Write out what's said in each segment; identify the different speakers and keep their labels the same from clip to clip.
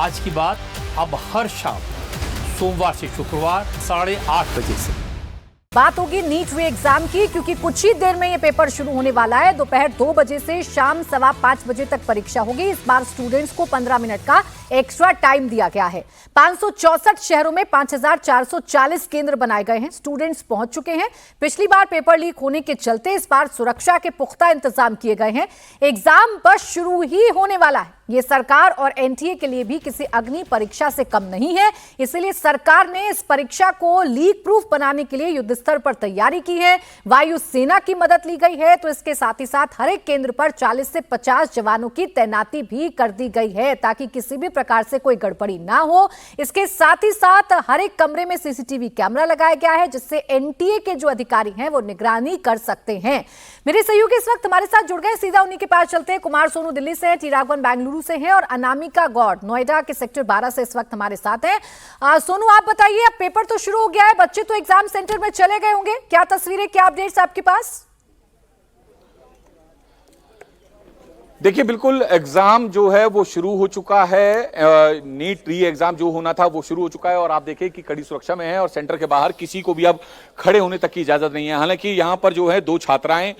Speaker 1: आज की बात अब हर शाम सोमवार से शुक्रवार 8:30 बजे से
Speaker 2: बात होगी नीट री एग्जाम की, क्योंकि कुछ ही देर में ये पेपर शुरू होने वाला है। दोपहर 2 बजे से शाम 5:15 बजे तक परीक्षा होगी। इस बार स्टूडेंट्स को 15 मिनट का एक्स्ट्रा टाइम दिया गया है। 564 शहरों में 5440 केंद्र बनाए गए हैं। स्टूडेंट्स पहुंच चुके हैं। पिछली बार पेपर लीक होने के चलते इस बार सुरक्षा के पुख्ता इंतजाम किए गए हैं। एग्जाम बस शुरू ही होने वाला है। ये सरकार और एनटीए के लिए भी किसी अग्नि परीक्षा से कम नहीं है। इसलिए सरकार ने इस परीक्षा को लीक प्रूफ बनाने के लिए युद्ध स्तर पर तैयारी की है। वायु सेना की मदद ली गई है, तो इसके साथ ही साथ हर एक केंद्र पर 40 से 50 जवानों की तैनाती भी कर दी गई है, ताकि किसी भी प्रकार से कोई गड़बड़ी ना हो। इसके साथ ही साथ हर एक कमरे में सीसीटीवी कैमरा लगाया गया है, जिससे एनटीए के जो अधिकारी हैं वो निगरानी कर सकते हैं। मेरे सहयोगी इस वक्त हमारे साथ जुड़ गए, सीधा उन्हीं के पास चलते हैं। कुमार सोनू दिल्ली से है, टी राघवन बेंगलुरु से हैं और अनामिका गौड़ नोएडा के सेक्टर 12 से इस वक्त हमारे साथ हैं। सोनू, आप बताइए, अब पेपर तो शुरू हो गया है, बच्चे तो एग्जाम सेंटर में चले गए होंगे, क्या तस्वीरें, क्या अपडेट्स आपके पास?
Speaker 3: देखिए, बिल्कुल एग्जाम जो है वो शुरू हो चुका है। नीट री एग्जाम जो होना था वो शुरू हो चुका है और आप देखें कि कड़ी सुरक्षा में है और सेंटर के बाहर किसी को भी अब खड़े होने तक की इजाजत नहीं है। हालांकि यहां पर जो है 2 छात्राएं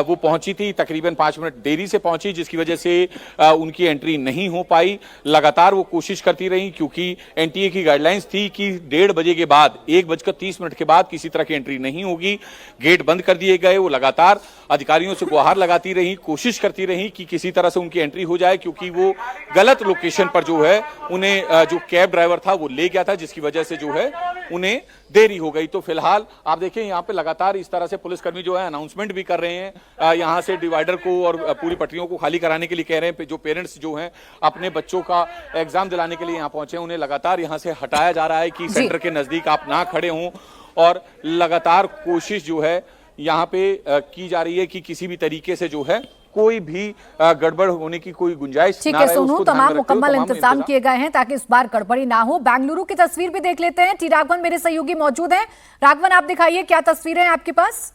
Speaker 3: वो पहुंची थी, तकरीबन 5 मिनट देरी से पहुंची, जिसकी वजह से उनकी एंट्री नहीं हो पाई। लगातार वो कोशिश करती रही, क्योंकि एनटीए की गाइडलाइंस थी कि 1:30 बजे के बाद 1:30 के बाद किसी तरह की एंट्री नहीं होगी। गेट बंद कर दिए गए। वो लगातार अधिकारियों से गुहार लगाती रही, कोशिश करती रही कि किसी तरह से उनकी एंट्री हो जाए, क्योंकि वो गलत लोकेशन पर जो है उन्हें जो कैब ड्राइवर था वो ले गया था, जिसकी वजह से जो है उन्हें देरी हो गई। तो फिलहाल आप देखें यहाँ पे लगातार इस तरह से पुलिसकर्मी जो है अनाउंसमेंट भी कर रहे हैं। यहाँ से डिवाइडर को और पूरी पटरियों को खाली कराने के लिए कह रहे हैं। जो पेरेंट्स जो हैं अपने बच्चों का एग्जाम दिलाने के लिए यहाँ पहुंचे, उन्हें लगातार यहाँ से हटाया जा रहा है कि सेंटर के नजदीक आप ना खड़े हों। और लगातार कोशिश जो है यहाँ पे की जा रही है कि किसी भी तरीके से जो है कोई भी गड़बड़ होने की कोई गुंजाइश
Speaker 2: ठीक है सोनू, तमाम मुकम्मल इंतजाम किए गए हैं ताकि इस बार गड़बड़ी ना हो। बेंगलुरु की तस्वीर भी देख लेते हैं। टी राघवन मेरे सहयोगी मौजूद हैं। राघवन, आप दिखाइए, क्या तस्वीरें हैं आपके पास?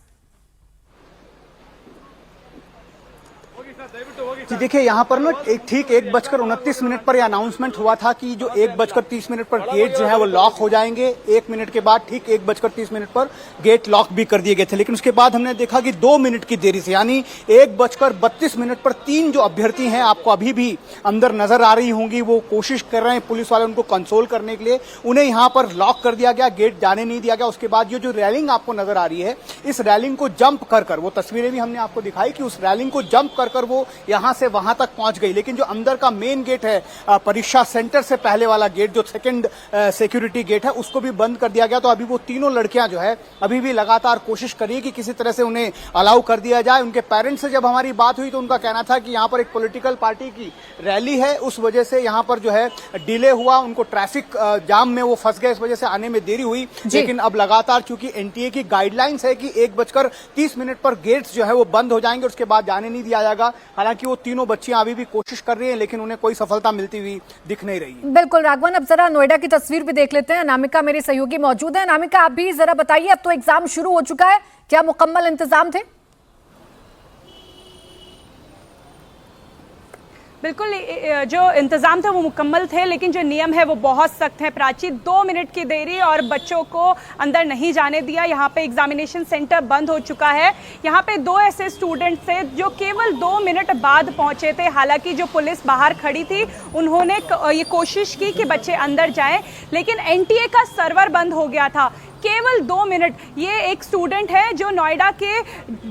Speaker 4: जी देखिए, यहाँ पर ना ठीक 1:29 पर यह अनाउंसमेंट हुआ था कि जो 1:30 पर गेट जो है वो लॉक हो जाएंगे। 1 मिनट के बाद ठीक 1:30 पर गेट लॉक भी कर दिए गए थे। लेकिन उसके बाद हमने देखा कि 2 मिनट की देरी से, यानी 1:32 पर 3 जो अभ्यर्थी हैं आपको अभी भी अंदर नजर आ रही होंगी, वो कोशिश कर रहे हैं, पुलिस वाले उनको कंसोल करने के लिए उन्हें यहाँ पर लॉक कर दिया गया, गेट जाने नहीं दिया गया। उसके बाद ये जो रैलिंग आपको नजर आ रही है, इस रैलिंग को जंप कर वो तस्वीरें भी हमने आपको दिखाई कि उस रैलिंग को जंप कर वो यहां से वहां तक पहुंच गई। लेकिन जो अंदर का मेन गेट है, परीक्षा सेंटर से पहले वाला गेट, जो सेकंड सिक्योरिटी गेट है, उसको भी बंद कर दिया गया। तो अभी वो तीनों लड़कियां जो है अभी भी लगातार कोशिश कर रही है कि किसी तरह से उन्हें अलाउ कर दिया जाए। उनके पेरेंट्स से जब हमारी बात हुई तो उनका कहना था कि यहाँ पर एक पॉलिटिकल पार्टी की रैली है, उस वजह से यहाँ पर जो है डिले हुआ, उनको ट्रैफिक जाम में वो फंस गए, इस वजह से आने में देरी हुई। लेकिन अब लगातार चूंकि एनटीए की गाइडलाइंस है कि 1:30 पर गेट्स जो है वो बंद हो जाएंगे, उसके बाद जाने नहीं दिया जाएगा। हालांकि वो तीनों बच्चियां अभी भी कोशिश कर रही हैं, लेकिन उन्हें कोई सफलता मिलती हुई दिख नहीं रही।
Speaker 2: बिल्कुल राघवन, अब जरा नोएडा की तस्वीर भी देख लेते हैं। अनामिका मेरे सहयोगी मौजूद है। अनामिका, आप भी जरा बताइए, अब तो एग्जाम शुरू हो चुका है, क्या मुकम्मल इंतजाम थे?
Speaker 5: बिल्कुल, जो इंतज़ाम थे वो मुकम्मल थे, लेकिन जो नियम है वो बहुत सख्त है। प्राची, 2 मिनट की देरी और बच्चों को अंदर नहीं जाने दिया। यहाँ पे एग्जामिनेशन सेंटर बंद हो चुका है। यहाँ पे 2 ऐसे स्टूडेंट थे जो केवल 2 मिनट बाद पहुँचे थे। हालांकि जो पुलिस बाहर खड़ी थी उन्होंने ये कोशिश की कि बच्चे अंदर जाएं, लेकिन एनटीए का सर्वर बंद हो गया था। केवल 2 मिनट। ये एक स्टूडेंट है जो नोएडा के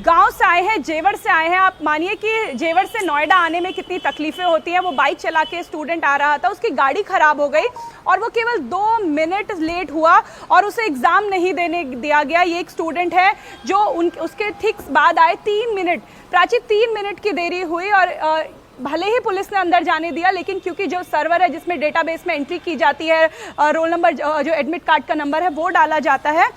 Speaker 5: गांव से आए हैं, जेवर से आए हैं। आप मानिए कि जेवर से नोएडा आने में कितनी तकलीफें होती हैं। वो बाइक चला के स्टूडेंट आ रहा था, उसकी गाड़ी खराब हो गई और वो केवल 2 मिनट लेट हुआ और उसे एग्जाम नहीं देने दिया गया। ये एक स्टूडेंट है जो उसके ठीक बाद आए। 3 मिनट, प्राची, 3 मिनट की देरी हुई और भले ही पुलिस ने अंदर जाने दिया, लेकिन क्योंकि जो सर्वर है जिसमें डेटाबेस में एंट्री की जाती है, रोल नंबर, जो एडमिट कार्ड का नंबर है वो डाला जाता है,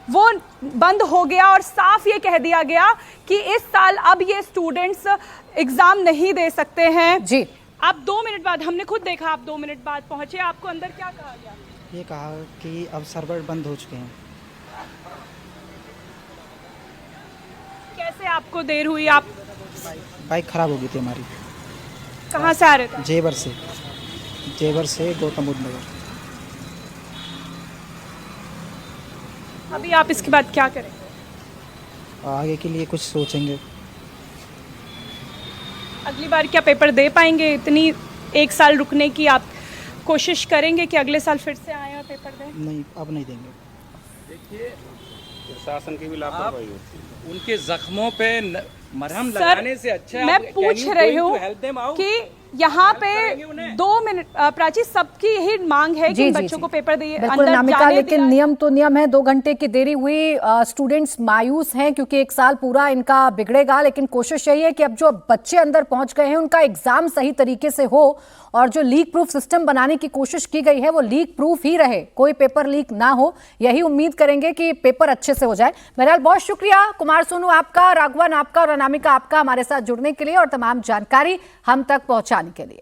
Speaker 5: वो बंद हो गया और साफ ये कह दिया गया कि इस साल अब ये स्टूडेंट्स एग्जाम नहीं दे सकते हैं।
Speaker 2: जी,
Speaker 5: आप 2 मिनट बाद, हमने खुद देखा, आप 2 मिनट बाद पहुंचे, आपको अंदर क्या कहा गया?
Speaker 6: ये कहा कि अब सर्वर बंद हो चुके हैं।
Speaker 5: कैसे आपको देर हुई? आप
Speaker 6: बाइक खराब हो गई थी हमारी।
Speaker 5: कहाँ से आ रहे थे?
Speaker 6: जेवर से। जेवर से गौतम बुद्ध नगर।
Speaker 5: अभी आप इसके बाद क्या करें?
Speaker 6: आगे के लिए कुछ सोचेंगे।
Speaker 5: अगली बार क्या पेपर दे पाएंगे? इतनी एक साल रुकने की आप कोशिश करेंगे कि अगले साल फिर से आए और पेपर दें?
Speaker 6: नहीं, अब नहीं देंगे।
Speaker 7: प्रशासन की भी लापरवाही होती है। उनके जख्मों पे मरहम
Speaker 5: सर,
Speaker 7: लगाने से अच्छा
Speaker 5: मैं पूछ रही हूँ कि यहाँ पे 2 मिनट प्राची, सबकी यही मांग है कि बच्चों को पेपर दिए
Speaker 2: बिल्कुल
Speaker 5: अंदर
Speaker 2: नामिका,
Speaker 5: जाने
Speaker 2: लेकिन
Speaker 5: दिया।
Speaker 2: नियम तो नियम है। 2 घंटे की देरी हुई, स्टूडेंट्स मायूस हैं क्योंकि एक साल पूरा इनका बिगड़ेगा। लेकिन कोशिश यही है कि अब जो बच्चे अंदर पहुंच गए हैं उनका एग्जाम सही तरीके से हो और जो लीक प्रूफ सिस्टम बनाने की कोशिश की गई है वो लीक प्रूफ ही रहे, कोई पेपर लीक ना हो। यही उम्मीद करेंगे कि पेपर अच्छे से हो जाए। बहरहाल बहुत शुक्रिया कुमार सोनू आपका, राघवन आपका और अनामिका आपका हमारे साथ जुड़ने के लिए और तमाम जानकारी हम तक पहुंचाने के लिए।